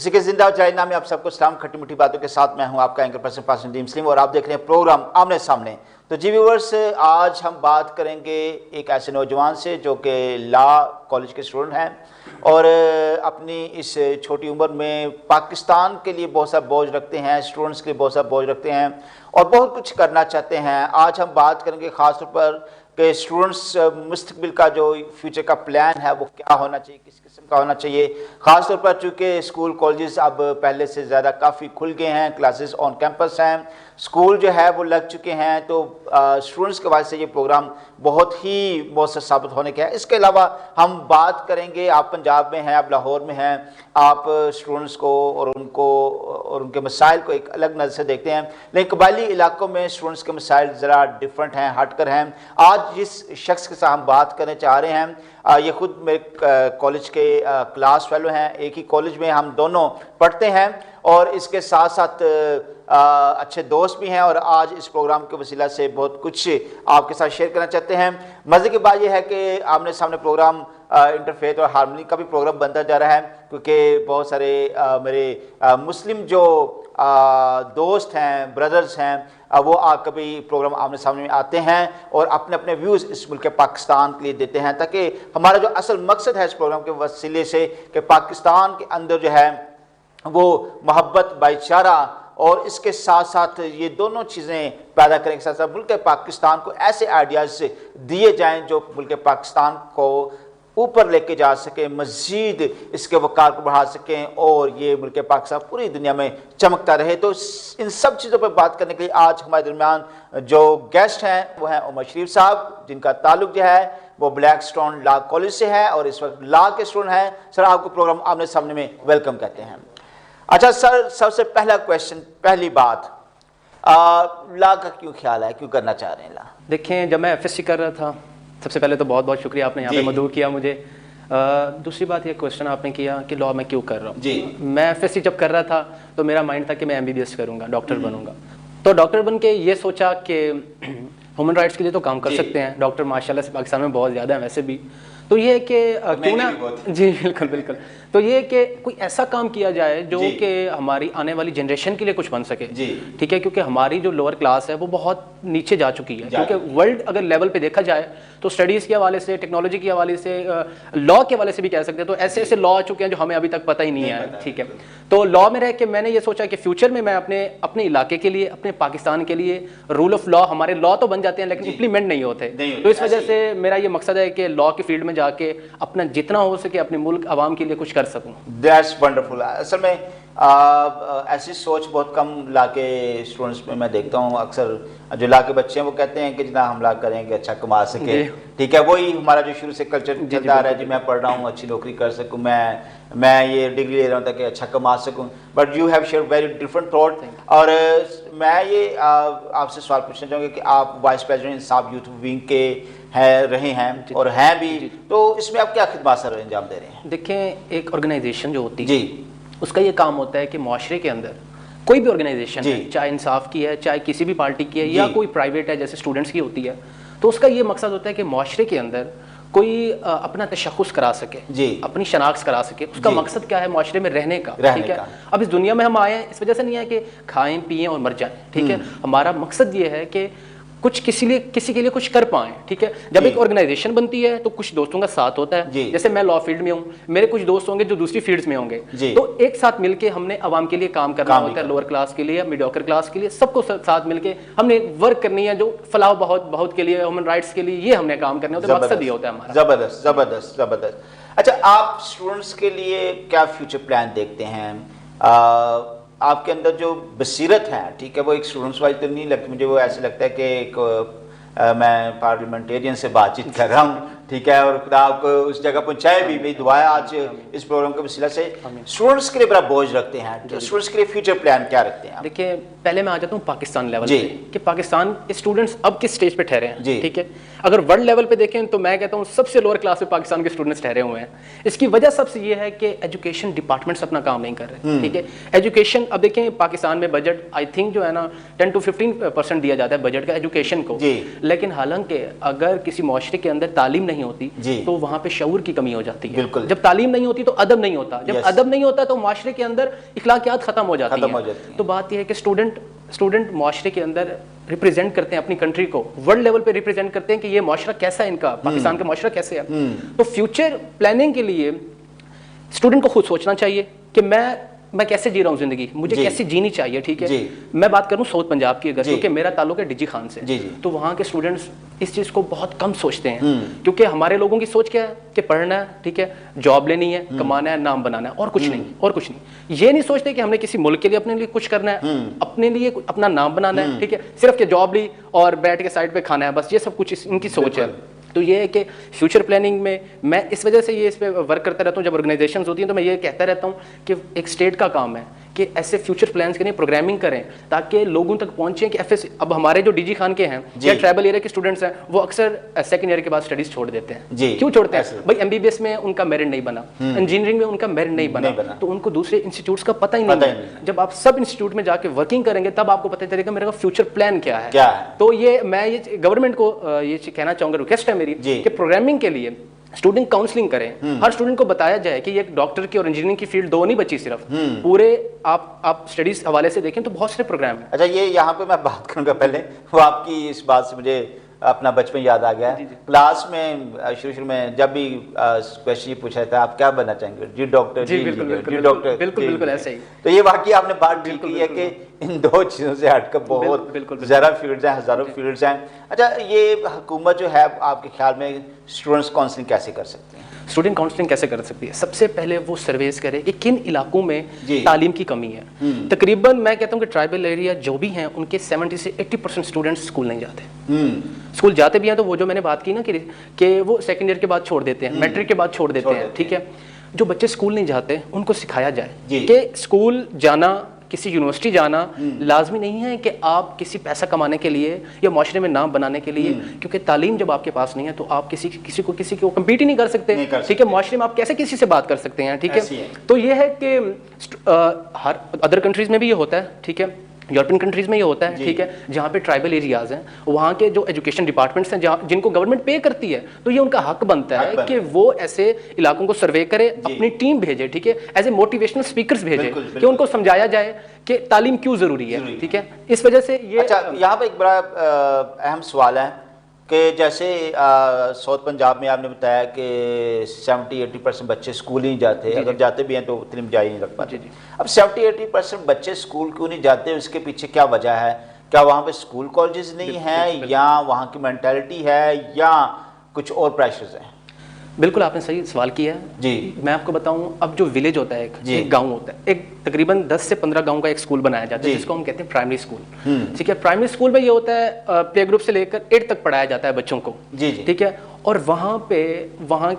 کسی کے زندہ جائنا میں آپ سب کو سلام. کھٹی میٹھی باتوں کے ساتھ میں ہوں آپ کا اینکر پرسن پاسن ندیم سلیم اور آپ دیکھ رہے ہیں پروگرام آمنے سامنے. تو جی ویورز, آج ہم بات کریں گے ایک ایسے نوجوان سے جو کہ لا کالج کے اسٹوڈنٹ ہیں اور اپنی اس چھوٹی عمر میں پاکستان کے لیے بہت سا بوجھ رکھتے ہیں, اسٹوڈنٹس کے لیے بہت سا بوجھ رکھتے ہیں اور بہت کچھ کرنا چاہتے ہیں. آج ہم بات کریں گے خاص طور پر کہ اسٹوڈنٹس مستقبل کا جو فیوچر کا پلان ہے وہ کیا ہونا چاہیے, کس قسم کا ہونا چاہیے. خاص طور پر چونکہ اسکول کالجز اب پہلے سے زیادہ کافی کھل گئے ہیں, کلاسز آن کیمپس ہیں, اسکول جو ہے وہ لگ چکے ہیں, تو اسٹوڈنٹس کے واسطے یہ پروگرام بہت ہی مؤثر ثابت ہونے کا ہے. اس کے علاوہ ہم بات کریں گے, آپ پنجاب میں ہیں, آپ لاہور میں ہیں, آپ اسٹوڈنٹس کو اور ان کے مسائل کو ایک الگ نظر سے دیکھتے ہیں, لیکن قبائلی علاقوں میں اسٹوڈنٹس کے مسائل ذرا ڈیفرنٹ ہیں, ہٹ کر ہیں. آج جس شخص کے ساتھ ہم بات کرنے چاہ رہے ہیں یہ خود میرے کالج کے کلاس فیلو ہیں, ایک ہی کالج میں ہم دونوں پڑھتے ہیں اور اس کے ساتھ ساتھ اچھے دوست بھی ہیں, اور آج اس پروگرام کے وسیلہ سے بہت کچھ آپ کے ساتھ شیئر کرنا چاہتے ہیں. مزے کی بات یہ ہے کہ آمنے سامنے پروگرام انٹرفیتھ اور ہارمونی کا بھی پروگرام بنتا جا رہا ہے, کیونکہ بہت سارے میرے مسلم جو دوست ہیں, بردرز ہیں, وہ کبھی پروگرام آمنے سامنے میں آتے ہیں اور اپنے اپنے ویوز اس ملک پاکستان کے لیے دیتے ہیں, تاکہ ہمارا جو اصل مقصد ہے اس پروگرام کے وسیلے سے کہ پاکستان کے اندر جو ہے وہ محبت, بھائی چارہ اور اس کے ساتھ ساتھ یہ دونوں چیزیں پیدا کرنے کے ساتھ ساتھ ملک پاکستان کو ایسے آئیڈیاز دیے جائیں جو ملک پاکستان کو اوپر لے کے جا سکیں, مزید اس کے وقار کو بڑھا سکیں اور یہ ملک پاکستان پوری دنیا میں چمکتا رہے. تو ان سب چیزوں پر بات کرنے کے لیے آج ہمارے درمیان جو گیسٹ ہیں وہ ہیں عمر شریف صاحب, جن کا تعلق جو ہے وہ بلیک سٹون لا کالج سے ہے اور اس وقت لا کے اسٹوڈنٹ ہیں. سر, آپ کو پروگرام آمنے سامنے میں ویلکم کہتے ہیں. اچھا سر, سب سے پہلا کویشچن, پہلی بات, لا کا کیوں خیال ہے, کیوں کرنا چاہ رہے ہیں لا؟ دیکھیں, جب میں FSC کر رہا تھا, سب سے پہلے تو بہت بہت شکریہ, آپ نے یہاں پہ مدعو کیا مجھے. دوسری بات یہ کویشچن آپ نے کیا کہ لا میں کیوں کر رہا ہوں. جی, میں FSC جب کر رہا تھا تو میرا مائنڈ تھا کہ میں MBBS کروں گا, ڈاکٹر بنوں گا. تو ڈاکٹر بن کے یہ سوچا کہ ہیومن رائٹس کے لیے تو کام کر سکتے ہیں, ڈاکٹر ماشاءاللہ سے پاکستان میں بہت زیادہ ہیں ویسے بھی. تو یہ کہ کیوں نہ, جی بالکل بالکل, تو یہ کہ کوئی ایسا کام کیا جائے جو کہ ہماری آنے والی جنریشن کے لیے کچھ بن سکے. ٹھیک ہے, کیونکہ ہماری جو لوور کلاس ہے وہ بہت نیچے جا چکی ہے, کیونکہ ورلڈ اگر لیول پہ دیکھا جائے تو اسٹڈیز کے حوالے سے, ٹیکنالوجی کے حوالے سے, لا کے حوالے سے بھی کہہ سکتے ہیں, تو ایسے ایسے لا آ چکے ہیں جو ہمیں ابھی تک پتہ ہی نہیں ہے. ٹھیک ہے, تو لا میں رہ کے میں نے یہ سوچا کہ فیوچر میں اپنے علاقے کے لیے, اپنے پاکستان کے لیے رول آف لا, ہمارے لا تو بن جاتے ہیں لیکن امپلیمنٹ نہیں ہوتے, تو اس وجہ سے میرا یہ مقصد ہے کہ لا کی فیلڈ میں جا کے اپنا جتنا ہو سکے اپنے ملک عوام کے لیے کچھ کر سکوں. That's wonderful. اصل میں ایسی سوچ بہت کم لا کے اسٹوڈنٹس میں میں دیکھتا ہوں. اکثر جو لا کے بچے ہیں وہ کہتے ہیں کہ جتنا ہم لا کریں گے اچھا کما سکے. ٹھیک ہے, وہی ہمارا جو شروع سے کلچر چلتا آ رہا ہے, جی میں پڑھ رہا ہوں, اچھی نوکری کر سکوں, میں یہ ڈگری لے رہا ہوں تاکہ اچھا کما سکوں. But you have share very different thought. اور میں یہ آپ سے سوال پوچھنا چاہوں گا کہ آپ وائس پریزیڈنٹ انصاف یوتھ ونگ کے رہے ہیں اور ہیں بھی, تو اس میں آپ کیا خدمات سر انجام دے رہے ہیں؟ دیکھیں, ایک آرگنائزیشن جو ہوتی ہے اس کا یہ کام ہوتا ہے کہ معاشرے کے اندر کوئی بھی آرگنائزیشن ہے, چاہے انصاف کی ہے, چاہے کسی بھی پارٹی کی ہے, یا کوئی پرائیویٹ ہے جیسے اسٹوڈنٹس کی ہوتی ہے, تو اس کا یہ مقصد ہوتا ہے کہ معاشرے کے اندر کوئی اپنا تشخص کرا سکے, اپنی شناخت کرا سکے. اس کا مقصد کیا ہے, معاشرے میں رہنے کا. ٹھیک ہے, اب اس دنیا میں ہم آئے ہیں اس وجہ سے نہیں ہے کہ کھائیں پئیں اور مر جائیں. ٹھیک ہے, ہمارا مقصد یہ ہے کہ کچھ کسی کے لیے کچھ کر پائیں. ٹھیک ہے, جب ایک آرگنائزیشن بنتی ہے تو کچھ دوستوں کا ساتھ ہوتا ہے. جیسے میں لا فیلڈ میں ہوں, میرے کچھ دوست ہوں گے جو دوسری فیلڈز میں ہوں گے, تو ایک ساتھ مل کے ہم نے عوام کے لیے کام کرنا ہوتا ہے, لوور کلاس کے لیے, میڈیوکر کلاس کے لیے, سب کو ساتھ مل کے ہم نے ورک کرنی ہے جو فلاح بہت کے لیے, ہیومن رائٹس کے لیے, یہ ہم نے کام کرنے ہوتا ہے. مقصد یہ ہوتا ہے ہمارا. زبردست زبردست زبردست. اچھا, آپ اسٹوڈنٹس کے لیے کیا فیوچر پلان دیکھتے ہیں؟ آپ کے اندر جو بصیرت ہے, ٹھیک ہے, وہ ایک اسٹوڈنٹس والی تو نہیں لگتی مجھے, وہ ایسے لگتا ہے کہ ایک میں پارلیمنٹیرین سے بات چیت کر رہا ہوں. ٹھیک ہے, اور خدا آپ کو اس جگہ پہنچائے بھی. میری دعا ہے آج اس پروگرام کے وسیلہ سے اسٹوڈنٹس کے لیے بڑا بوجھ رکھتے ہیں, اسٹوڈنٹس کے لیے فیوچر پلان کیا رکھتے ہیں؟ دیکھیں, پہلے میں آ جاتا ہوں پاکستان لیول پہ کہ پاکستان کے اسٹوڈنٹس اب کس سٹیج پہ ٹھہرے ہیں. ٹھیک ہے, اگر ورلڈ لیول پہ دیکھیں تو میں کہتا ہوں سب سے لوور کلاس پہ پاکستان کے اسٹوڈنٹس ٹھہرے ہوئے ہیں. اس کی وجہ سب سے یہ ہے کہ ایجوکیشن ڈپارٹمنٹس اپنا کام نہیں کر رہے. ٹھیک ہے, ایجوکیشن, اب دیکھیں پاکستان میں بجٹ آئی تھنک جو ہے نا 10 to 15% دیا جاتا ہے بجٹ کا ایجوکیشن کو, لیکن حالانکہ اگر کسی معاشرے کے اندر تعلیم نہیں نہیں ہوتی جی. تو وہاں پہ شعور کی کمی ہو جاتی ہے. بالکل. جب تعلیم نہیں ہوتی تو ادب نہیں ہوتا, جب ادب نہیں ہوتا تو معاشرے کے اندر اخلاقیات ختم ہو جاتی ہیں. تو بات یہ ہے کہ اسٹوڈنٹ معاشرے کے اندر ریپرزینٹ کرتے ہیں اپنی کنٹری کو, ورلڈ لیول پہ ریپرزینٹ کرتے ہیں کہ یہ معاشرہ کیسا ہے ان کا, پاکستان کا معاشرہ کیسے ہے. تو فیوچر پلاننگ کے لیے اسٹوڈنٹ کو خود سوچنا چاہیے کہ میں کیسے جی رہا ہوں زندگی, مجھے کیسے جینی چاہیے. ٹھیک ہے, میں بات کروں ساؤتھ پنجاب کی اگر, کیونکہ میرا تعلق ہے ڈی جی خان سے, تو وہاں کے اسٹوڈنٹس اس چیز کو بہت کم سوچتے ہیں, کیونکہ ہمارے لوگوں کی سوچ کیا ہے کہ پڑھنا ہے, ٹھیک ہے, جاب لینی ہے, کمانا ہے, نام بنانا ہے, اور کچھ نہیں, اور کچھ نہیں. یہ نہیں سوچتے کہ ہم نے کسی ملک کے لیے اپنے لیے کچھ کرنا ہے, اپنے لیے اپنا نام بنانا ہے. ٹھیک ہے, صرف کہ جاب لی اور بیٹھ کے سائڈ پہ کھانا ہے, بس یہ سب کچھ ان کی سوچ ہے. تو یہ ہے کہ فیوچر پلاننگ میں اس وجہ سے یہ اس پہ ورک کرتا رہتا ہوں. جب آرگنائزیشنز ہوتی ہیں تو میں یہ کہتا رہتا ہوں کہ ایک اسٹیٹ کا کام ہے کہ ایسے فیوچر پلانس کریں, پروگرامنگ کریں, تاکہ لوگوں تک پہنچیں کہ اب ہمارے جو ڈی جی خان کے ہیں یا ٹرائبل ایریا کے اسٹوڈنٹس ہیں وہ اکثر سیکنڈ ایئر کے بعد اسٹڈیز چھوڑ دیتے ہیں. کیوں چھوڑتے ہیں بھائی؟ ایم بی بی ایس میں ان کا میرٹ نہیں بنا, انجینئرنگ میں ان کا میرٹ نہیں بنا, تو ان کو دوسرے انسٹیٹیوٹس کا پتہ ہی نہیں ہے. جب آپ سب انسٹیٹیوٹ میں جا کے ورکنگ کریں گے تب آپ کو پتہ چلے گا میرا فیوچر پلان کیا ہے. تو یہ میں یہ گورنمنٹ کو یہ کہنا چاہوں گا, ریکویسٹ ہے میری کہ پروگرامنگ کے لیے اسٹوڈنٹ کاؤنسلنگ کریں, ہر اسٹوڈنٹ کو بتایا جائے کہ یہ ڈاکٹر کی اور انجینئرنگ کی فیلڈ دو نہیں بچی صرف, پورے آپ اسٹڈیز حوالے سے دیکھیں تو بہت سارے پروگرام ہیں. اچھا, یہ یہاں پہ میں بات کروں گا, پہلے وہ آپ کی اس بات سے مجھے اپنا بچپن یاد آ گیا. کلاس میں شروع میں جب بھی کوشچن پوچھا تھا آپ کیا بننا چاہیں گے, جی ڈاکٹر, جی ڈاکٹر, بالکل ایسے ہی. تو یہ واقعی آپ نے بات ٹھیک کی ہے کہ ان دو چیزوں سے ہٹ کر بہت زیادہ فیلڈز ہیں, ہزاروں فیلڈز ہیں. اچھا, یہ حکومت جو ہے آپ کے خیال میں اسٹوڈنٹس کاؤنسلنگ کیسے کر سکتے ہیں؟ اسٹوڈنٹ کاؤنسلنگ کیسے کر سکتی ہے؟ سب سے پہلے وہ سرویز کرے کہ کن علاقوں میں تعلیم کی کمی ہے. تقریباً میں کہتا ہوں کہ ٹرائبل ایریا جو بھی ہیں ان کے 70 سے 80% اسٹوڈنٹس اسکول نہیں جاتے. اسکول جاتے بھی ہیں تو وہ جو میں نے بات کی نا کہ وہ سیکنڈ ایئر کے بعد چھوڑ دیتے ہیں, میٹرک کے بعد چھوڑ دیتے ہیں. ٹھیک ہے, جو بچے اسکول نہیں جاتے ان کو سکھایا جائے کہ اسکول جانا, کسی یونیورسٹی جانا لازمی نہیں ہے کہ آپ کسی پیسہ کمانے کے لیے یا معاشرے میں نام بنانے کے لیے, کیونکہ تعلیم جب آپ کے پاس نہیں ہے تو آپ کسی کو کمپیٹ ہی نہیں کر سکتے. ٹھیک ہے, معاشرے میں آپ کیسے کسی سے بات کر سکتے ہیں. ٹھیک ہے, تو یہ ہے کہ ہر ادر کنٹریز میں بھی یہ ہوتا ہے. ٹھیک ہے, یورپین کنٹریز میں یہ ہوتا ہے. ٹھیک ہے, جہاں پہ ٹرائبل ایریاز ہیں وہاں کے جو ایجوکیشن ڈپارٹمنٹس ہیں جن کو گورنمنٹ پے کرتی ہے, تو یہ ان کا حق بنتا ہے کہ وہ ایسے علاقوں کو سروے کرے, اپنی ٹیم بھیجے. ٹھیک ہے, ایز اے موٹیویشنل اسپیکرز بھیجے کہ ان کو سمجھایا جائے کہ تعلیم کیوں ضروری ہے. ٹھیک ہے, اس وجہ سے یہ. اچھا, یہاں پہ ایک بڑا اہم سوال ہے کہ جیسے ساؤتھ پنجاب میں آپ نے بتایا کہ 70-80% بچے اسکول ہی نہیں جاتے, اگر جاتے بھی ہیں تو اتنی جاری نہیں رکھ پاتے. اب 70-80% بچے اسکول کیوں نہیں جاتے, اس کے پیچھے کیا وجہ ہے؟ کیا وہاں پہ اسکول کالجز نہیں ہیں, یا وہاں کی مینٹیلٹی ہے, یا کچھ اور پریشرز ہیں؟ بالکل آپ نے صحیح سوال کیا ہے. جی, میں آپ کو بتاؤں, اب جو ولیج ہوتا ہے, ایک گاؤں ہوتا ہے, ایک تقریباً 10 سے 15 گاؤں کا ایک اسکول بنایا جاتا ہے جس کو ہم کہتے ہیں پرائمری اسکول. ٹھیک ہے, پرائمری اسکول میں یہ ہوتا ہے پلے گروپ سے لے کر 8 تک پڑھایا جاتا ہے بچوں کو. ٹھیک ہے, اور وہاں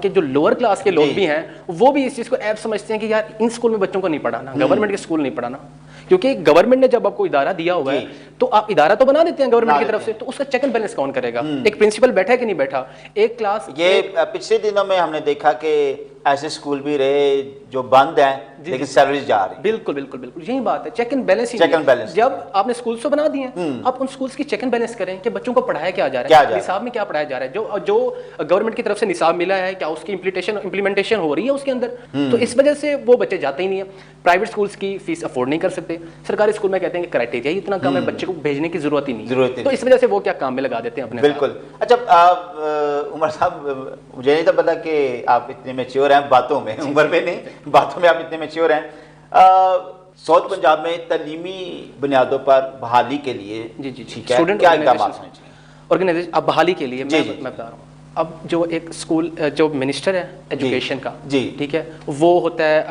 کے جو لوور کلاس کے لوگ بھی ہیں وہ بھی اس چیز کو عیب سمجھتے ہیں کہ یار ان اسکول میں بچوں کو نہیں پڑھانا, گورنمنٹ کے اسکول نہیں پڑھانا. کیونکہ گورنمنٹ نے جب آپ کو ادارہ دیا ہوا ہے تو آپ ادارہ تو بنا دیتے ہیں گورنمنٹ کی طرف سے, تو اس کا چیک اینڈ بیلنس کون کرے گا؟ ایک پرنسپل بیٹھا ہے کہ نہیں بیٹھا؟ ایک کلاس, یہ پچھلے دنوں میں ہم نے دیکھا کہ ایسے اسکول بھی رہے جو بند ہیں لیکن سروس جا رہی. بالکل بالکل بالکل یہی بات ہے, چیک اینڈ بیلنس. جب آپ نے اسکولس تو بنا دیے ہیں, آپ ان اسکولس کی چیک اینڈ بیلنس کریں کہ بچوں کو پڑھایا کیا جا رہا ہے, نصاب میں کیا پڑھایا جا رہا ہے, جو گورنمنٹ کی طرف سے نصاب ملا ہے کیا اس کی امپلیمنٹیشن ہو رہی ہے اس کے اندر. تو اس وجہ سے وہ بچے جاتے ہی نہیں ہیں. پرائیویٹ اسکولس کی فیس افورڈ نہیں کر سکتے, سرکاری اسکول میں کہتے ہیں کہ کرائٹیریا ہی اتنا کم ہے, بچے کو بھیجنے کی ضرورت ہی نہیں, تو اس وجہ سے وہ کیا کام میں لگا دیتے ہیں اپنے. بالکل. اچھا, آپ عمر صاحب, مجھے نہیں تھا پتا کہ آپ اتنے میچیور ہیں باتوں میں, عمر میں نہیں, باتوں میں آپ اتنے میچیور ہیں. ساؤتھ پنجاب میں تعلیمی بنیادوں پر بحالی کے لیے ٹھیک ہے کیا اقدامات ہونے چاہیے؟ آرگنائزیشن اب بحالی کے لیے میں بتا رہا ہوں, اب جو ایک اسکول جو منسٹر ہے ایجوکیشن کا, ٹھیک ہے, وہ ہوتا ہے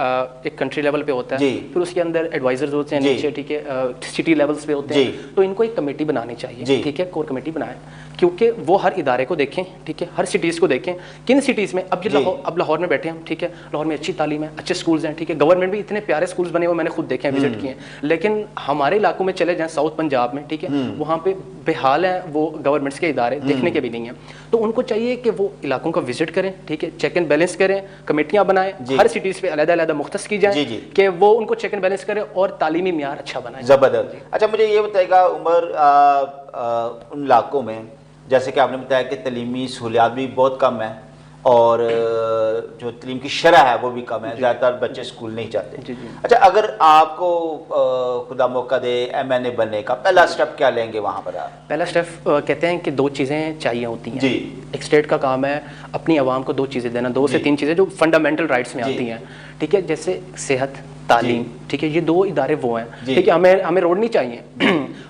ایک کنٹری لیول پہ ہوتا ہے, پھر اس کے اندر ایڈوائزرز ہوتے ہیں نیچے, ٹھیک ہے, سٹی لیولس پہ ہوتے ہیں, تو ان کو ایک کمیٹی بنانی چاہیے. ٹھیک ہے, کور کمیٹی بنائیں, کیونکہ وہ ہر ادارے کو دیکھیں. ٹھیک ہے, ہر سٹیز کو دیکھیں, کن سٹیز میں اب لاہور میں بیٹھے ہم. ٹھیک ہے, لاہور میں اچھی تعلیم ہے, اچھے اسکولز ہیں. ٹھیک ہے, گورنمنٹ بھی اتنے پیارے اسکولز بنے ہوئے میں نے خود دیکھے ہیں, وزٹ کیے ہیں. لیکن ہمارے علاقوں میں چلے جائیں ساؤتھ پنجاب میں, ٹھیک ہے, وہاں پہ بے حال ہیں وہ گورنمنٹس کے ادارے, دیکھنے کے بھی نہیں ہیں. تو ان کو چاہیے کہ وہ علاقوں کا وزٹ کریں. ٹھیک ہے, چیک اینڈ بیلنس کریں, کمیٹیاں بنائیں, ہر سٹیز پہ علیحدہ علیحدہ مختص کی جائیں کہ وہ ان کو چیک اینڈ بیلنس کریں اور تعلیمی معیار اچھا بنائیں. زبردست. اچھا, مجھے یہ بتائے گا عمر, ان علاقوں میں جیسے کہ آپ نے بتایا کہ تعلیمی سہولیات بھی بہت کم ہیں, اور جو تعلیم کی شرح ہے وہ بھی کم ہے, زیادہ تر بچے اسکول نہیں جاتے. اچھا, اگر آپ کو خدا موقع دے ایم این اے بننے کا, پہلا اسٹیپ کیا لیں گے وہاں پر آپ؟ پہلا اسٹیپ کہتے ہیں کہ 2 چیزیں چاہیے ہوتی ہیں. جی. ایک اسٹیٹ کا کام ہے اپنی عوام کو 2 چیزیں دینا, 2 سے 3 چیزیں جو فنڈامنٹل رائٹس میں آتی ہیں, ٹھیک ہے, جیسے صحت, تعلیم, ٹھیک ہے, یہ 2 ادارے وہ ہیں, ٹھیک ہے. ہمیں روڈ نہیں چاہیے,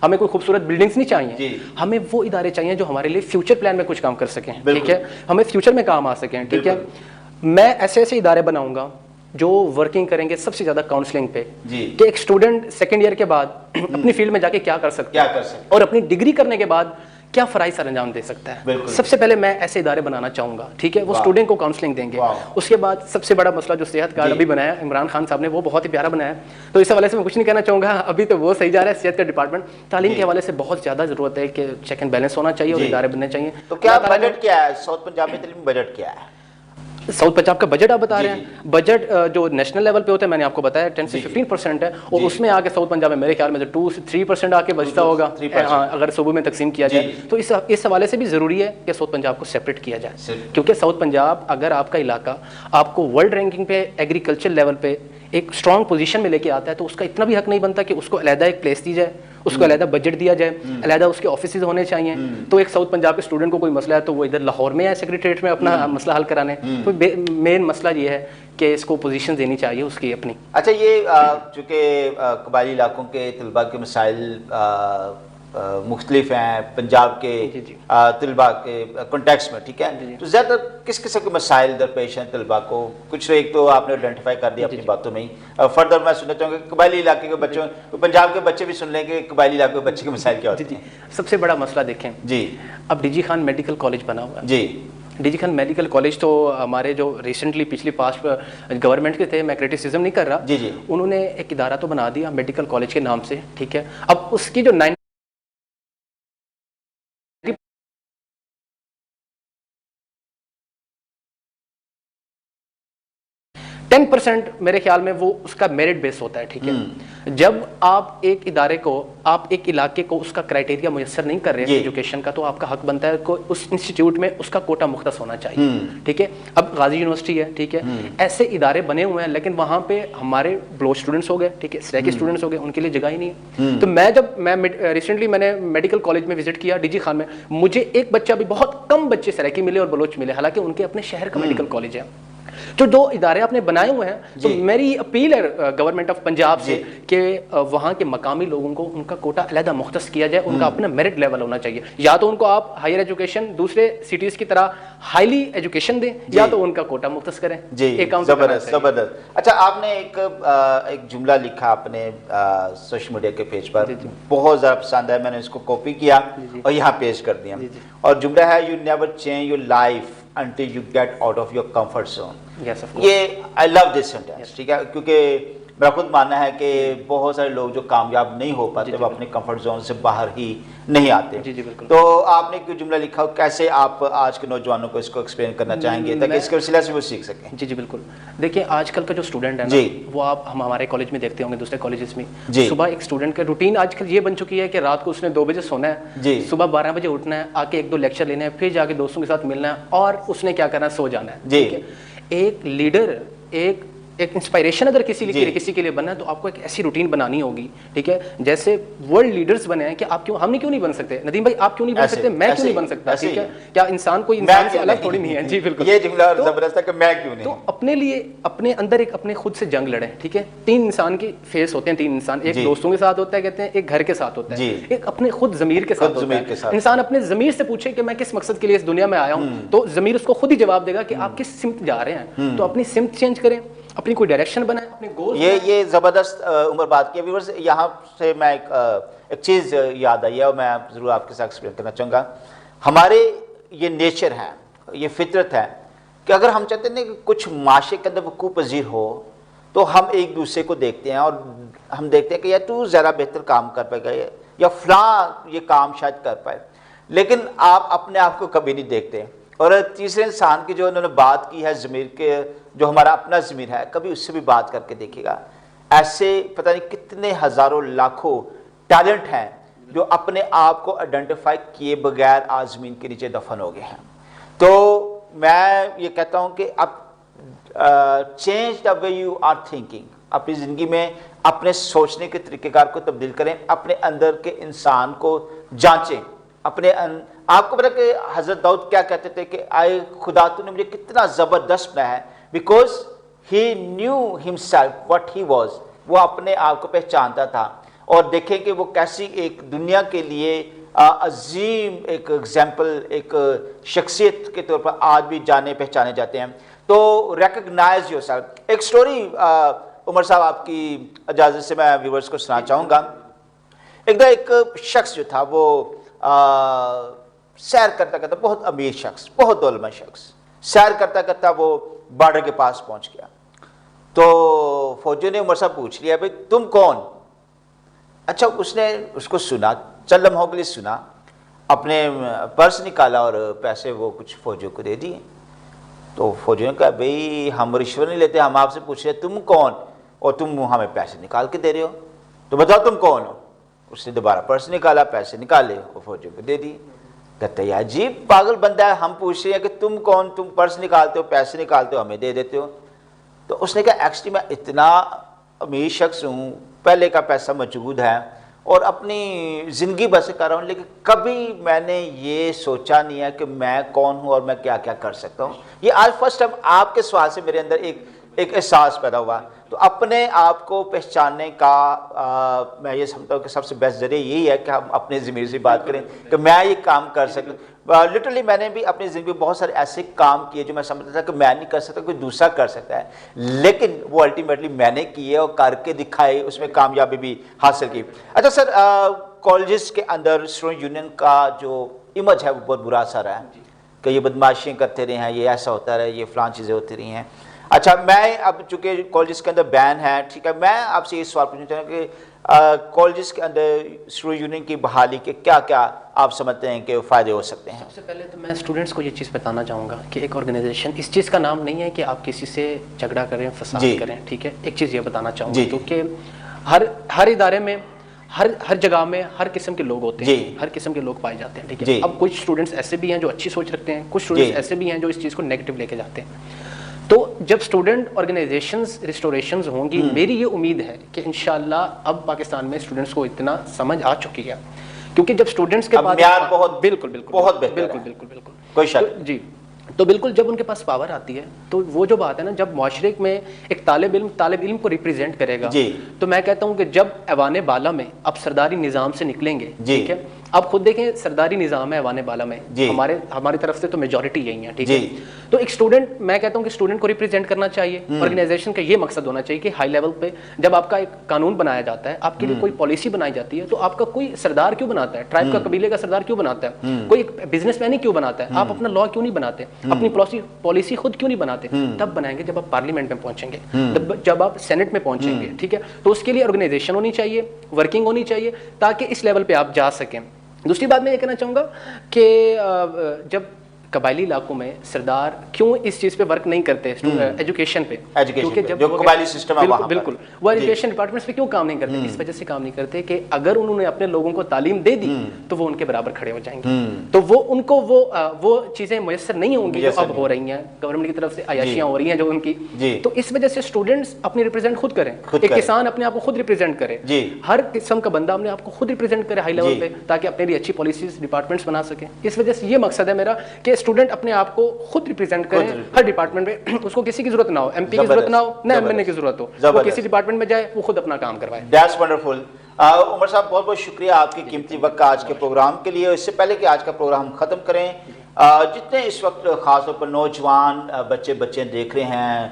ہمیں کوئی خوبصورت بلڈنگز نہیں چاہیے, ہمیں وہ ادارے چاہیے جو ہمارے لیے فیوچر پلان میں کچھ کام کر سکیں, ٹھیک ہے, ہمیں فیوچر میں کام آ سکیں, ٹھیک ہے. میں ایسے ادارے بناؤں گا جو ورکنگ کریں گے سب سے زیادہ کاؤنسلنگ پہ, کہ ایک اسٹوڈنٹ سیکنڈ ایئر کے بعد اپنی فیلڈ میں جا کے کیا کر سکتا ہے اور اپنی ڈگری کرنے کے بعد کیا فرائض سر انجام دے سکتا ہے. سب سے پہلے میں ایسے ادارے بنانا چاہوں گا, ٹھیک ہے, وہ اسٹوڈنٹ کو کاؤنسلنگ دیں گے. اس کے بعد سب سے بڑا مسئلہ جو صحت کارڈ ابھی بنایا عمران خان صاحب نے, وہ بہت ہی پیارا بنایا ہے, تو اس حوالے سے میں کچھ نہیں کہنا چاہوں گا, ابھی تو وہ صحیح جا رہا ہے صحت کا ڈپارٹمنٹ. تعلیم کے حوالے سے بہت زیادہ ضرورت ہے کہ چیک اینڈ بیلنس ہونا چاہیے اور ادارے بننے چاہیے. تو کیا بجٹ کیا ہے ساؤتھ پنجاب میں, تعلیم بجٹ کیا ہے ساؤتھ پنجاب کا بجٹ آپ بتا رہے ہیں؟ بجٹ جو نیشنل لیول پہ ہوتا ہے میں نے آپ کو بتایا 10 سے 15% ہے, اور اس میں آ کے ساؤتھ پنجاب میں میرے خیال میں 2 سے 3% آ کے بچتا ہوگا اگر صوبوں میں تقسیم کیا جائے. تو اس حوالے سے بھی ضروری ہے کہ ساؤتھ پنجاب کو سیپریٹ کیا جائے, کیونکہ ساؤتھ پنجاب اگر آپ کا علاقہ آپ کو ورلڈ رینکنگ پہ ایگریکلچر لیول پہ ایک اسٹرانگ پوزیشن میں لے کے آتا ہے, تو اس کا اتنا بھی حق نہیں بنتا کہ اس کو علیحدہ ایک پلیس دی جائے, اس کو علیحدہ بجٹ دیا جائے, علیحدہ اس کے آفیسز ہونے چاہیے. تو ایک ساؤتھ پنجاب کے اسٹوڈنٹ کو کوئی مسئلہ ہے تو وہ ادھر لاہور میں ہے سیکریٹریٹ میں اپنا مسئلہ حل کرانے. تو مین مسئلہ یہ ہے کہ اس کو پوزیشن دینی چاہیے اس کی اپنی. اچھا, یہ چونکہ قبائلی علاقوں کے طلباء کے مسائل مختلف ہیں پنجاب کے طلباء کے کنٹیکس میں, ٹھیک ہے, تو زیادہ تر کس قسم کے مسائل درپیش ہیں طلباء کو؟ کچھ ایک تو آپ نے آئیڈینٹیفائی کر دیا اپنی باتوں میں ہی, فردر میں سننا چاہوں گا قبائلی علاقے کے بچوں, پنجاب کے بچے بھی سن لیں کہ قبائلی علاقے کے بچے کے مسائل کیا ہوتے ہیں. سب سے بڑا مسئلہ دیکھیں جی, اب D G Khan medical college بنا ہوا ہے. جی, D G Khan medical college تو ہمارے جو ریسنٹلی پچھلی پاسٹ گورنمنٹ کے تھے, میں کرٹیسزم نہیں کر رہا, انہوں نے ایک ادارہ تو بنا دیا میڈیکل کالج کے نام سے, ٹھیک ہے. اب اس کی جو 10% میرے خیال میں وہ اس کا میرٹ بیس ہوتا ہے, ٹھیک ہے. جب آپ ایک ادارے کو, آپ ایک علاقے کو اس کا کرائٹیریا میسر نہیں کر رہے ہیں ایجوکیشن کا, تو آپ کا حق بنتا ہے کہ اس انسٹیٹیوٹ میں اس کا کوٹا مختص ہونا چاہیے, ٹھیک ہے. اب غازی یونیورسٹی ہے, ٹھیک ہے, ایسے ادارے بنے ہوئے ہیں لیکن وہاں پہ ہمارے بلوچ اسٹوڈنٹس ہو گئے, ٹھیک ہے, سریکی اسٹوڈنٹس ہو گئے, ان کے لیے جگہ ہی نہیں ہے. تو میں ریسنٹلی میں نے میڈیکل کالج میں وزٹ کیا ڈی جی خان میں, مجھے ایک بچہ بھی, بہت کم بچے سریکی ملے اور بلوچ ملے, حالانکہ ان کے اپنے شہر کا میڈیکل کالج ہے. جو 2 ادارے آپ نے بنائے ہوئے ہیں, تو میری اپیل ہے گورنمنٹ آف پنجاب سے کہ وہاں کے مقامی لوگوں کو ان کا کوٹا علیحدہ مختص کیا جائے, ان کا اپنا میرٹ لیول ہونا چاہیے. یا تو ان کو آپ ہائر ایجوکیشن دوسرے سٹیز کی طرح ہائیلی ایجوکیشن دیں, یا تو ان کا کوٹا مختص کریں. جی, زبردست زبردست. اچھا, آپ نے ایک جملہ لکھا اپنے سوشل میڈیا کے پیج پر, بہت زیادہ پسند ہے, میں نے اس کو کاپی کیا اور یہاں پیش کر دیا, اور جملہ ہے you never change your life until you get out of your comfort zone. Yes, of course. یہ I love this sentence, ٹھیک ہے, کیونکہ میرا خود ماننا ہے کہ بہت سارے لوگ جو کامیاب نہیں ہو پاتے وہ اپنے کمفرٹ زون سے باہر ہی نہیں آتے. تو آپ نے کیوں جملہ لکھا, کیسے آپ آج کے نوجوانوں کو اس کو ایکسپلین کرنا چاہیں گے تاکہ اس کے وسیلہ سے وہ سیکھ سکیں؟ جی بالکل. دیکھیں آج کل کا جو اسٹوڈنٹ ہے نا, وہ آپ ہمارے کالج میں دیکھتے ہوں گے, دوسرے کالجز میں, صبح ایک اسٹوڈنٹ کا روٹین آج کل یہ بن چکی ہے کہ رات کو اس نے 2 بجے سونا ہے, صبح 12 بجے اٹھنا ہے, آ کے 1-2 لیکچر لینے ہیں, پھر جا کے دوستوں کے ساتھ ملنا ہے, اور اس نے کیا کرنا ہے, سو جانا ہے. ٹھیک ہے, ایک لیڈر, ایک انسپائریشن اگر کسی کے لیے بننا ہے, تو آپ کو ایک ایسی روٹین بنانی ہوگی, ٹھیک ہے, جیسے ورلڈ لیڈرز بنے ہیں, کہ آپ کیوں, ہم نے کیوں نہیں بن سکتے, ندیم بھائی آپ کیوں نہیں بن سکتے, میں کیوں نہیں بن سکتا, ٹھیک ہے, کیا انسان کوئی انسان سے الگ تھوڑی نہیں ہے. جی بالکل, یہ جملہ زبردست ہے کہ میں کیوں نہیں. تو اپنے لیے اپنے اندر ایک اپنے خود سے جنگ لڑیں, ٹھیک ہے. 3 انسان کے فیس ہوتے ہیں, 3 انسان, ایک دوستوں کے ساتھ ہوتا ہے کہتے ہیں, ایک گھر کے ساتھ ہوتا ہے, ایک اپنے خود ضمیر کے ساتھ ہوتا ہے. انسان اپنے ضمیر سے پوچھے کہ میں کس مقصد کے لیے اس دنیا میں آیا ہوں, تو ضمیر اس کو خود ہی جواب دے گا کہ آپ کس سمت جا رہے ہیں. تو اپنی سمت چینج کریں, اپنی کوئی ڈائریکشن بنائیں, اپنے گول. یہ زبردست عمر بات کی. ویورز, یہاں سے میں ایک چیز یاد آئی ہے اور میں ضرور آپ کے ساتھ ایکسپلین کرنا چاہوں گا. ہمارے یہ نیچر ہے, یہ فطرت ہے کہ اگر ہم چاہتے ہیں کہ کچھ معاشرے کے اندر وقوع پذیر ہو, تو ہم ایک دوسرے کو دیکھتے ہیں اور ہم دیکھتے ہیں کہ یا تو زیادہ بہتر کام کر پائے گا یا فلاں یہ کام شاید کر پائے, لیکن آپ اپنے آپ کو کبھی نہیں دیکھتے. اور تیسرے انسان کی جو انہوں نے بات کی ہے ضمیر کے, جو ہمارا اپنا ضمیر ہے, کبھی اس سے بھی بات کر کے دیکھیے گا. ایسے پتہ نہیں کتنے ہزاروں لاکھوں ٹیلنٹ ہیں جو اپنے آپ کو آئیڈینٹیفائی کیے بغیر آج زمین کے نیچے دفن ہو گئے ہیں. تو میں یہ کہتا ہوں کہ اب change the way you are thinking, اپنی زندگی میں اپنے سوچنے کے طریقہ کار کو تبدیل کریں، اپنے اندر کے انسان کو جانچیں، آپ کو پتا کہ حضرت داؤد کیا کہتے تھے کہ آئے خدا تو نے مجھے کتنا زبردست بنایا ہے، because he new himself what he was, وہ اپنے آپ کو پہچانتا تھا. اور دیکھیں کہ وہ کیسی ایک دنیا کے لیے عظیم ایک ایگزامپل، ایک شخصیت کے طور پر آج بھی جانے پہچانے جاتے ہیں. تو ریکگنائز یور سیلف. ایک سٹوری عمر صاحب آپ کی اجازت سے میں ویورز کو سنا چاہوں گا. ایک شخص جو تھا وہ سیر کرتا کرتا، بہت امیر شخص، بہت دولتمند شخص، سیر کرتا کرتا وہ بارڈر کے پاس پہنچ گیا. تو فوجیوں نے عمر صاحب پوچھ لیا بھائی تم کون؟ اچھا اس نے اس کو سنا، چند لمحوں کے لیے سنا، اپنے پرس نکالا اور پیسے وہ کچھ فوجیوں کو دے دیے. تو فوجیوں نے کہا بھئی ہم رشوت نہیں لیتے، ہم آپ سے پوچھ رہے تم کون اور تم ہمیں پیسے نکال کے دے رہے ہو، تو بتاؤ تم کون ہو. اس نے دوبارہ پرس نکالا، پیسے نکالے اور فوجیوں کو دے دیے. کہتا ہے عجیب پاگل بندہ ہے، ہم پوچھ رہے ہیں کہ تم کون، تم پرس نکالتے ہو، پیسے نکالتے ہو، ہمیں دے دیتے ہو. تو اس نے کہا ایکچولی میں اتنا امیر شخص ہوں، پہلے کا پیسہ موجود ہے اور اپنی زندگی بسر کر رہا ہوں، لیکن کبھی میں نے یہ سوچا نہیں ہے کہ میں کون ہوں اور میں کیا کیا کر سکتا ہوں. یہ آج فرسٹ ٹائم آپ کے سوال سے میرے اندر ایک احساس پیدا ہوا. تو اپنے آپ کو پہچاننے کا میں یہ سمجھتا ہوں کہ سب سے بیسٹ ذریعہ یہی ہے کہ ہم اپنے ضمیر سے بات کریں کہ میں یہ کام کر سکتا ہوں. لٹرلی میں نے بھی اپنی زندگی میں بہت سارے ایسے کام کیے جو میں سمجھتا تھا کہ میں نہیں کر سکتا، کوئی دوسرا کر سکتا ہے، لیکن وہ الٹیمیٹلی میں نے کیے اور کر کے دکھائے، اس میں کامیابی بھی حاصل کی. اچھا سر، کالجز کے اندر اسٹوڈنٹ یونین کا جو امیج ہے وہ بہت برا اثر ہے کہ یہ بدماشیاں کرتے رہے ہیں، یہ ایسا ہوتا رہا، یہ فلان چیزیں ہوتی رہی ہیں. اچھا میں اب چونکہ کالجز کے اندر بین ہے، ٹھیک ہے، میں آپ سے یہ سوال پوچھنا چاہوں کہ کالجز کے اندر اسٹوڈنٹ یونین کی بحالی کے کیا کیا آپ سمجھتے ہیں کہ فائدے ہو سکتے ہیں؟ سب سے پہلے تو میں اسٹوڈنٹس کو یہ چیز بتانا چاہوں گا کہ ایک آرگنائزیشن اس چیز کا نام نہیں ہے کہ آپ کسی سے جھگڑا کریں، فساد کریں، ٹھیک ہے. ایک چیز یہ بتانا چاہوں گا کیونکہ ہر ادارے میں ہر جگہ میں ہر قسم کے لوگ ہوتے ہیں، ہر قسم کے لوگ پائے جاتے ہیں، ٹھیک ہے. اب کچھ اسٹوڈنٹس ایسے بھی ہیں جو اچھی سوچ رکھتے ہیں، کچھ اسٹوڈنٹس ایسے بھی ہیں جو اس چیز کو نیگیٹو لے کے جاتے ہیں. تو جب اسٹوڈنٹ آرگنائزیشنز ریسٹوریشنز ہوں گی، میری یہ امید ہے کہ انشاءاللہ اب پاکستان میں اسٹوڈنٹس کو اتنا سمجھ آ چکی ہے، کیونکہ جب اسٹوڈنٹس کے پاس بالکل کوئی شک جی، تو بالکل جب ان کے پاس پاور آتی ہے تو وہ جو بات ہے نا، جب معاشرے میں ایک طالب علم کو ریپرزینٹ کرے گا، تو میں کہتا ہوں کہ جب ایوان بالا میں اب سرداری نظام سے نکلیں گے، ٹھیک ہے. اب خود دیکھیں سرداری نظام ہے ایوان بالا میں، ہماری طرف سے تو میجورٹی یہی ہے، ٹھیک ہے. تو ایک اسٹوڈنٹ، میں کہتا ہوں کہ اسٹوڈنٹ کو ریپرزینٹ کرنا چاہیے. آرگنائزیشن کا یہ مقصد ہونا چاہیے کہ ہائی لیول پہ جب آپ کا ایک قانون بنایا جاتا ہے، آپ کے لیے کوئی پالیسی بنائی جاتی ہے، تو آپ کا کوئی سردار کیوں بناتا ہے، ٹرائب کا قبیلے کا سردار کیوں بناتا ہے، کوئی بزنس مین ہی کیوں بناتا ہے، آپ اپنا لا کیوں نہیں بناتے، اپنی پالیسی خود کیوں نہیں بناتے؟ تب بنائیں گے جب آپ پارلیمنٹ میں پہنچیں گے، جب آپ سینٹ میں پہنچیں گے، ٹھیک ہے. تو اس کے لیے آرگنائزیشن ہونی چاہیے، ورکنگ ہونی چاہیے، تاکہ اس لیول پہ آپ جا سکیں. دوسری بات میں یہ کہنا چاہوں گا کہ جب قبائلی علاقوں میں سردار کیوں اس چیز پہ ورک نہیں کرتے ایجوکیشن پہ، کیونکہ جب قبائلی سسٹم ہے وہاں بالکل وہ ایجوکیشن ڈپارٹمنٹس پہ کیوں کام نہیں کرتے؟ اس وجہ سے کام نہیں کرتے کہ اگر انہوں نے اپنے لوگوں کو تعلیم دے دی تو وہ ان کے برابر کھڑے ہو جائیں گے. تو وہ ان کو وہ چیزیں میسر نہیں ہوں گی جو اب ہو رہی ہیں، گورنمنٹ کی طرف سے عیاشیاں ہو رہی ہیں جو ان کی. تو اس وجہ سے اسٹوڈنٹس اپنی ریپرزینٹ خود کریں، ایک کسان اپنے آپ کو خود ریپرزینٹ کرے، ہر قسم کا بندہ اپنے آپ کو خود ریپرزینٹ کرے ہائی لیول پہ، تاکہ اپنے لیے اچھی پالیسیز ڈپارٹمنٹس بنا سکیں. اس وجہ سے یہ مقصد ہے میرا کہ اسٹوڈنٹ اپنے آپ کو خود ریپرزینٹ کریں ہر ڈپارٹمنٹ میں. اس کو کسی کی ضرورت نہ ہو، ایم پی کی ضرورت نہ ہو، نہ ایم این اے کی ضرورت ہو، وہ کسی ڈپارٹمنٹ میں جائے، وہ خود اپنا کام کروائے. That's wonderful. عمر صاحب بہت بہت شکریہ آپ کی قیمتی وقت آج کے پروگرام کے لیے. اس سے پہلے کہ آج کا پروگرام ختم کریں، جتنے اس وقت خاص طور پر نوجوان بچے دیکھ رہے ہیں،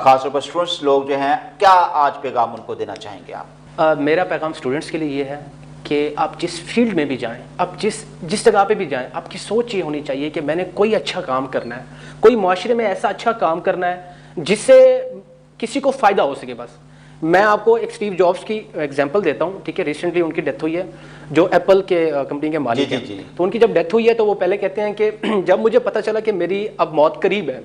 خاص طور پر اسٹوڈنٹس لوگ جو ہیں، کیا آج پیغام ان کو دینا چاہیں گے آپ؟ میرا پیغام اسٹوڈنٹس کے لیے یہ ہے کہ آپ جس فیلڈ میں بھی جائیں، آپ جس جگہ پہ بھی جائیں، آپ کی سوچ یہ ہونی چاہیے کہ میں نے کوئی اچھا کام کرنا ہے، کوئی معاشرے میں ایسا اچھا کام کرنا ہے جس سے کسی کو فائدہ ہو سکے. بس میں آپ کو ایک اسٹیو جابس کی ایگزامپل دیتا ہوں، ٹھیک ہے. ریسنٹلی ان کی ڈیتھ ہوئی ہے، جو ایپل کے کمپنی کے مالک ہیں. تو ان کی جب ڈیتھ ہوئی ہے تو وہ پہلے کہتے ہیں کہ جب مجھے پتہ چلا کہ میری اب موت قریب ہے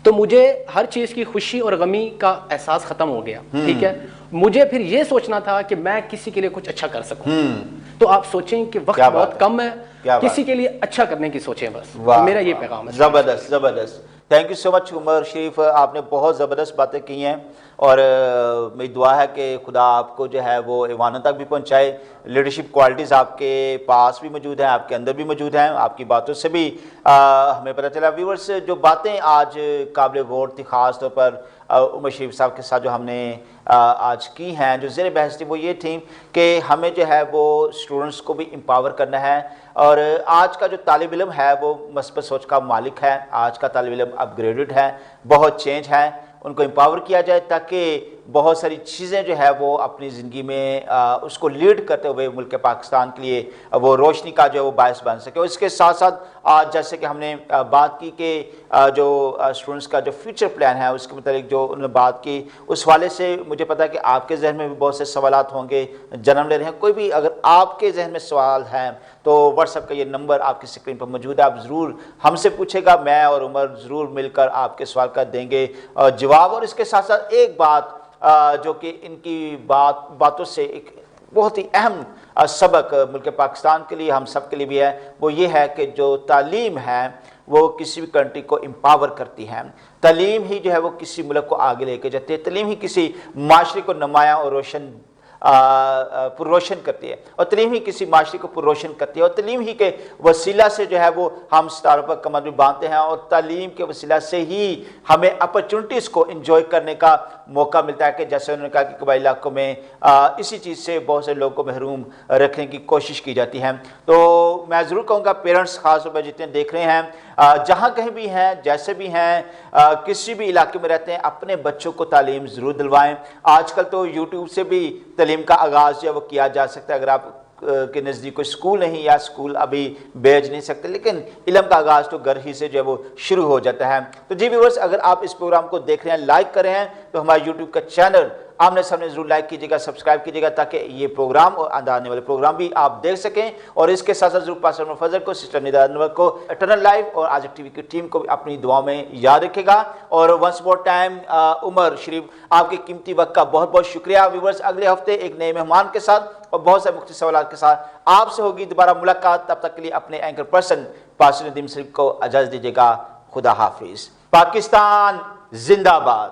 تو مجھے ہر چیز کی خوشی اور غمی کا احساس ختم ہو گیا، ٹھیک ہے. مجھے پھر یہ سوچنا تھا کہ میں کسی کے لیے کچھ اچھا کر سکوں. تو آپ سوچیں کہ وقت بہت کم ہے, کسی کے لیے اچھا کرنے کی سوچیں بس. میرا یہ پیغام ہے. زبردست زبردست. تھینک یو سو مچ عمر شریف, آپ نے بہت زبردست باتیں کی ہیں, اور میری دعا ہے کہ خدا آپ کو جو ہے وہ ایوانوں تک بھی پہنچائے. لیڈرشپ کوالٹیز آپ کے پاس بھی موجود ہیں, آپ کے اندر بھی موجود ہیں, آپ کی باتوں سے بھی ہمیں پتہ چلا. ویورز, جو باتیں آج قابل غور تھی, خاص طور پر عمر شریف صاحب کے ساتھ جو ہم نے آج کی ہیں, جو زیر بحث تھی, وہ یہ تھیں کہ ہمیں جو ہے وہ اسٹوڈنٹس کو بھی امپاور کرنا ہے. اور آج کا جو طالب علم ہے وہ مثبت سوچ کا مالک ہے. آج کا طالب علم اپ گریڈڈ ہے, بہت چینج ہے. ان کو امپاور کیا جائے تاکہ بہت ساری چیزیں جو ہے وہ اپنی زندگی میں اس کو لیڈ کرتے ہوئے ملک پاکستان کے لیے وہ روشنی کا جو ہے وہ باعث بن سکے. اور اس کے ساتھ ساتھ آج جیسے کہ ہم نے بات کی کہ جو اسٹوڈنٹس کا جو فیوچر پلان ہے اس کے متعلق جو انہوں نے بات کی, اس حوالے سے مجھے پتا ہے کہ آپ کے ذہن میں بھی بہت سے سوالات ہوں گے, جنم لے رہے ہیں. کوئی بھی اگر آپ کے ذہن میں سوال ہیں تو واٹس ایپ کا یہ نمبر آپ کی اسکرین پر موجود ہے, آپ ضرور ہم سے پوچھے گا, میں اور عمر ضرور مل کر آپ کے سوال کا دیں گے جواب. اور اس کے ساتھ ساتھ ایک بات جو کہ ان کی باتوں سے ایک بہت ہی اہم سبق ملک پاکستان کے لیے, ہم سب کے لیے بھی ہے, وہ یہ ہے کہ جو تعلیم ہے وہ کسی بھی کنٹری کو امپاور کرتی ہے. تعلیم ہی جو ہے وہ کسی ملک کو آگے لے کے جاتی ہے. تعلیم ہی کسی معاشرے کو نمایاں اور پرروشن کرتی ہے, اور تعلیم ہی کسی معاشرے کو پرروشن کرتی ہے. اور تعلیم ہی کے وسیلہ سے جو ہے وہ ہم ستاروں پر کمر بھی باندھتے ہیں, اور تعلیم کے وسیلہ سے ہی ہمیں اپرچونٹیز کو انجوائے کرنے کا موقع ملتا ہے. کہ جیسے انہوں نے کہا کہ قبائلی علاقوں میں اسی چیز سے بہت سے لوگوں کو محروم رکھنے کی کوشش کی جاتی ہے. تو میں ضرور کہوں گا پیرنٹس خاص طور پر جتنے دیکھ رہے ہیں, جہاں کہیں بھی ہیں, جیسے بھی ہیں, کسی بھی علاقے میں رہتے ہیں, اپنے بچوں کو تعلیم ضرور دلوائیں. آج کل تو یوٹیوب سے بھی تعلیم کا آغاز جو ہے وہ کیا جا سکتا ہے. اگر آپ کے نزدیک کوئی اسکول نہیں یا اسکول ابھی بھیج نہیں سکتے, لیکن علم کا آغاز تو گھر ہی سے جو ہے وہ شروع ہو جاتا ہے. تو جی ویورز, اگر آپ اس پروگرام کو دیکھ رہے ہیں, لائک کر رہے ہیں, تو ہمارے یوٹیوب کا چینل آمنے سامنے ضرور لائک کیجیے گا, سبسکرائب کیجیے گا, تاکہ یہ پروگرام اور آنے والے پروگرام بھی آپ دیکھ سکیں. اور اس کے ساتھ ساتھ ضرور پاسٹر عمر فضل کو, سسٹر ندا انور کو, اٹرنل لائف اور آج ٹی وی کی ٹیم کو بھی اپنی دعاؤں میں یاد رکھے گا. اور ونس مور ٹائم عمر شریف, آپ کے قیمتی وقت کا بہت بہت شکریہ. ویورز, اگلے ہفتے ایک نئے مہمان کے ساتھ اور بہت سے مختلف سوالات کے ساتھ آپ سے ہوگی دوبارہ ملاقات. تب تک کے لیے اپنے اینکر پرسن پاسٹر ندیم شریف کو اجازت دیجیے گا. خدا حافظ. پاکستان زندہ باد.